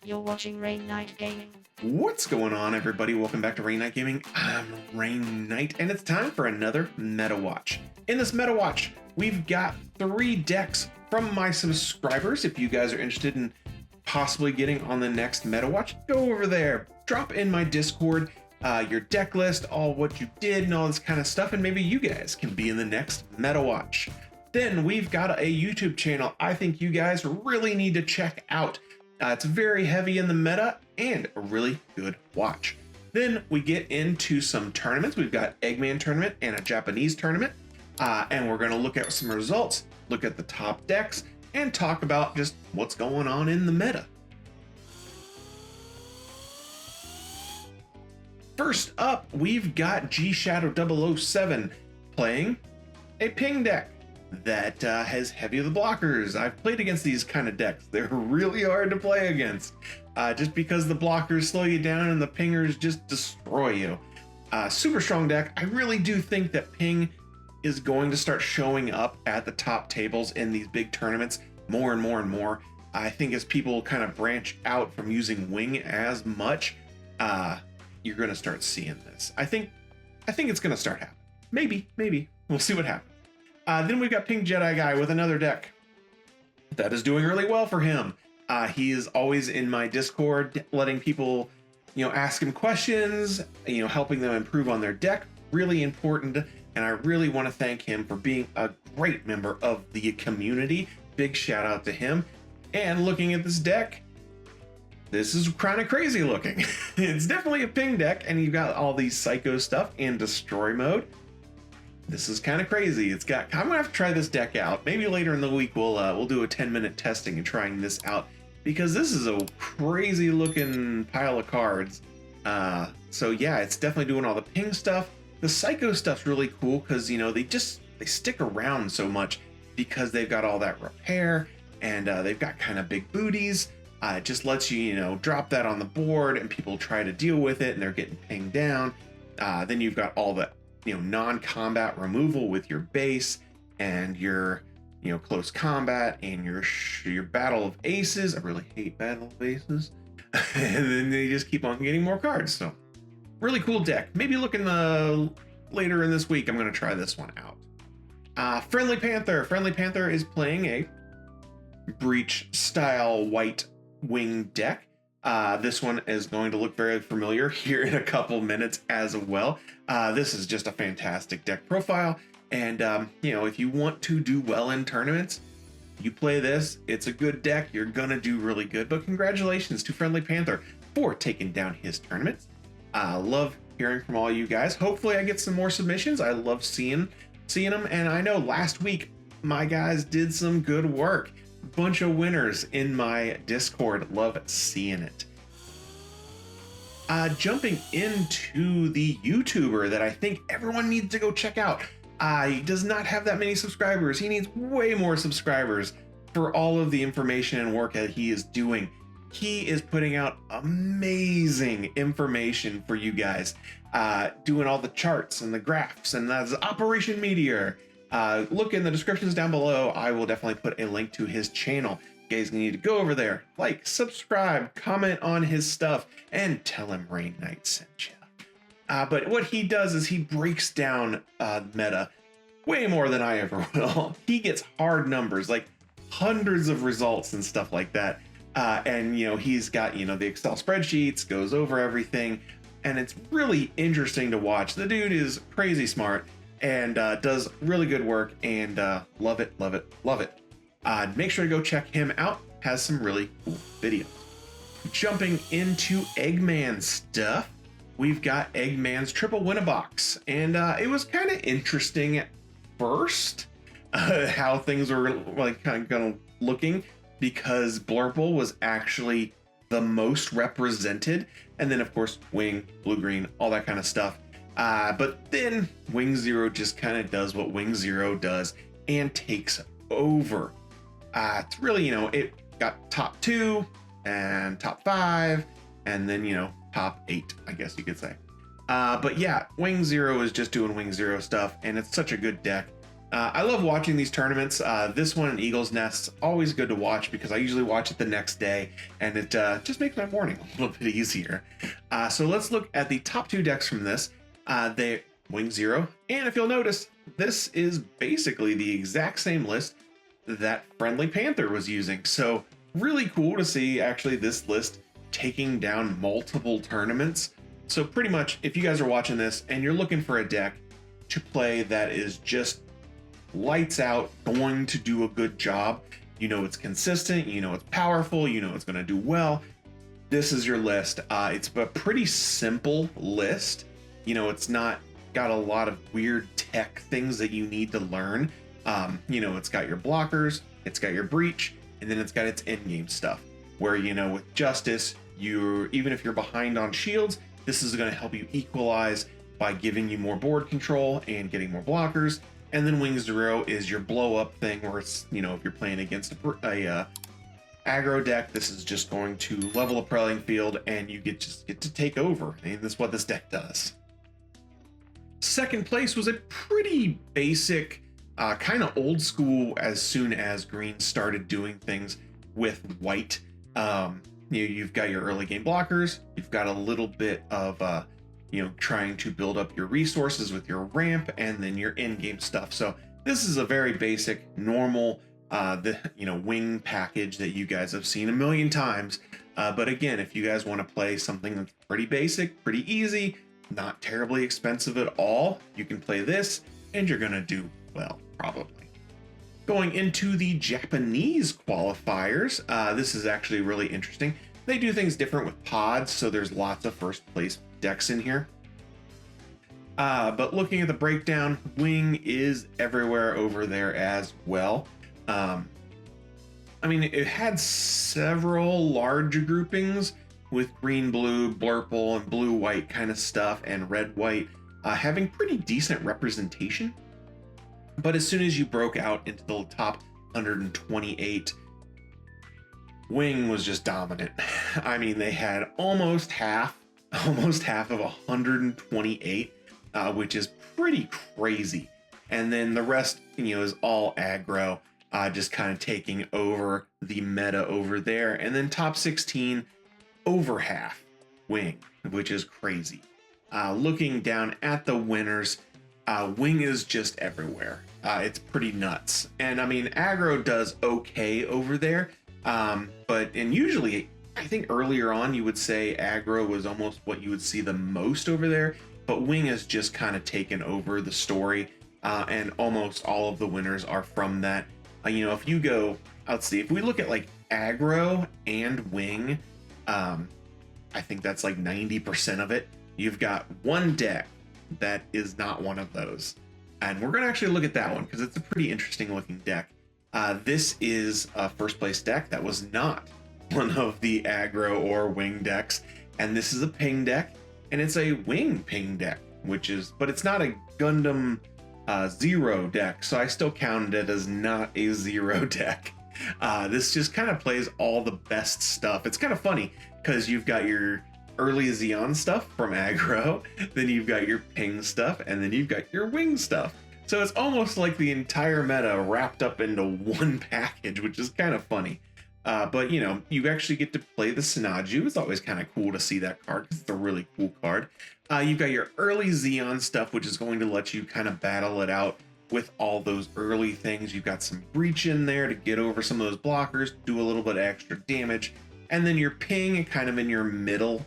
You're watching Rain Knight Gaming. What's going on, everybody? Welcome back to Rain Knight Gaming. I'm Rain Knight, and it's time for another Meta Watch. In this Meta Watch, we've got 3 decks from my subscribers. If you guys are interested in possibly getting on the next Meta Watch, go over there, drop in my Discord your deck list, all what you did, and all this kind of stuff, and maybe you guys can be in the next Meta Watch. Then we've got a YouTube channel I think you guys really need to check out. It's very heavy in the meta and a really good watch. Then we get into some tournaments. We've got Egman tournament and a Japanese tournament. And we're going to look at some results, look at the top decks, and talk about just what's going on in the meta. First up, we've got G Shadow 007 playing a ping deck that has heavy of the blockers. I've played against these kind of decks. They're really hard to play against just because the blockers slow you down and the pingers just destroy you. Super strong deck. I really do think that ping is going to start showing up at the top tables in these big tournaments more and more and more. I think as people kind of branch out from using wing as much, you're going to start seeing this. I think it's going to start happening. Maybe. We'll see what happens. Then we've got Pink Jedi Guy with another deck that is doing really well for him. He is always in my Discord, letting people, ask him questions, helping them improve on their deck. Really important. And I really want to thank him for being a great member of the community. Big shout out to him. And looking at this deck, this is kind of crazy looking. It's definitely a ping deck, and you've got all these psycho stuff in destroy mode. This is kind of crazy. I'm gonna have to try this deck out. Maybe later in the week we'll do a 10-minute testing and trying this out, because this is a crazy looking pile of cards. So yeah, it's definitely doing all the ping stuff. The psycho stuff's really cool because they stick around so much because they've got all that repair, and they've got kind of big booties. It just lets you drop that on the board and people try to deal with it and they're getting pinged down. Then you've got all the non-combat removal with your base and your close combat and your battle of aces. I really hate battle of aces. And then they just keep on getting more cards. So really cool deck. Maybe looking later in this week, I'm going to try this one out. Friendly Panther is playing a breach style white wing deck. This one is going to look very familiar here in a couple minutes as well. This is just a fantastic deck profile. And, if you want to do well in tournaments, you play this. It's a good deck. You're going to do really good. But congratulations to Friendly Panther for taking down his tournaments. I love hearing from all you guys. Hopefully I get some more submissions. I love seeing them. And I know last week my guys did some good work. Bunch of winners in my Discord. Love seeing it. Jumping into the YouTuber that I think everyone needs to go check out. He does not have that many subscribers. He needs way more subscribers for all of the information and work that he is doing. He is putting out amazing information for you guys, doing all the charts and the graphs, and that's Operation Meteor. Look in the descriptions down below. I will definitely put a link to his channel. You guys need to go over there, like, subscribe, comment on his stuff, and tell him Rain Knight sent you. But what he does is he breaks down meta way more than I ever will. He gets hard numbers, like hundreds of results and stuff like that. And he's got the Excel spreadsheets, goes over everything, and it's really interesting to watch. The dude is crazy smart and does really good work, and love it. Make sure to go check him out. Has some really cool videos. Jumping into Eggman stuff, we've got Eggman's Triple Win-A-Box, and it was kind of interesting at first how things were kind of looking, because Blurple was actually the most represented, and then of course Wing, Blue Green, all that kind of stuff. But then Wing Zero just kind of does what Wing Zero does and takes over. It's really, it got top 2 and top 5, and then, top 8, I guess you could say. But yeah, Wing Zero is just doing Wing Zero stuff, and it's such a good deck. I love watching these tournaments. This one in Eagle's Nest, always good to watch because I usually watch it the next day, and it just makes my morning a little bit easier. So let's look at the top 2 decks from this. They Wing 0, and if you'll notice, this is basically the exact same list that Friendly Panther was using. So really cool to see actually this list taking down multiple tournaments. So pretty much, if you guys are watching this and you're looking for a deck to play that is just lights out, going to do a good job, you know it's consistent, you know it's powerful, you know it's going to do well, this is your list. It's a pretty simple list. You know, it's not got a lot of weird tech things that you need to learn. You know, it's got your blockers, it's got your breach, and then it's got its endgame stuff where, you know, with Justice, even if you're behind on shields, this is going to help you equalize by giving you more board control and getting more blockers. And then Wing 0 is your blow up thing where it's, you know, if you're playing against a aggro deck, this is just going to level a playing field and you get to take over. And that's what this deck does. Second place was a pretty basic, kind of old school as soon as green started doing things with white. You've got your early game blockers, you've got a little bit of trying to build up your resources with your ramp, and then your end game stuff. So this is a very basic, normal wing package that you guys have seen a million times. But again, if you guys want to play something that's pretty basic, pretty easy, not terribly expensive at all, you can play this and you're gonna do well, probably. Going into the Japanese qualifiers, this is actually really interesting. They do things different with pods, so there's lots of first place decks in here. But looking at the breakdown, Wing is everywhere over there as well. I mean, it had several larger groupings with green, blue, blurple, and blue, white kind of stuff, and red, white, having pretty decent representation. But as soon as you broke out into the top 128, Wing was just dominant. I mean, they had almost half of 128, which is pretty crazy. And then the rest, is all aggro, just kind of taking over the meta over there. And then top 16, over half Wing, which is crazy. Looking down at the winners, Wing is just everywhere. It's pretty nuts. And I mean, aggro does okay over there. And usually, I think earlier on, you would say aggro was almost what you would see the most over there. But Wing has just kind of taken over the story. And almost all of the winners are from that. If you go, let's see, if we look at like aggro and Wing, I think that's like 90% of it. You've got one deck that is not one of those. And we're going to actually look at that one because it's a pretty interesting looking deck. This is a first place deck that was not one of the aggro or Wing decks. And this is a ping deck, and it's a Wing ping deck, but it's not a Gundam 0 deck. So I still counted it as not a 0 deck. This just kind of plays all the best stuff. It's kind of funny because you've got your early Xeon stuff from aggro, then you've got your ping stuff, and then you've got your Wing stuff. So it's almost like the entire meta wrapped up into one package, which is kind of funny. But you actually get to play the Sinaju. It's always kind of cool to see that card because it's a really cool card. You've got your early Xeon stuff, which is going to let you kind of battle it out with all those early things. You've got some breach in there to get over some of those blockers, do a little bit of extra damage. And then your ping kind of in your middle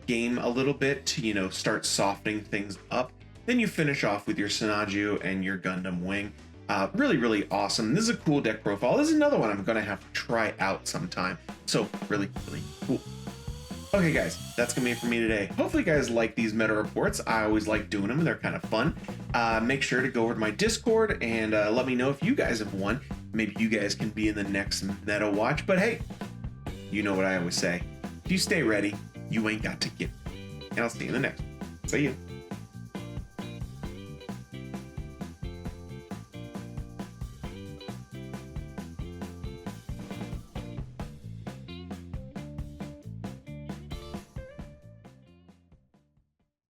game a little bit to, start softening things up. Then you finish off with your Sinaju and your Gundam Wing. Really, really awesome. This is a cool deck profile. This is another one I'm going to have to try out sometime. So really, really cool. Okay, guys, that's going to be it for me today. Hopefully you guys like these meta reports. I always like doing them. They're kind of fun. Make sure to go over to my Discord and let me know if you guys have won. Maybe you guys can be in the next meta watch. But hey, you know what I always say. If you stay ready, you ain't got to get. And I'll see you in the next one. See you.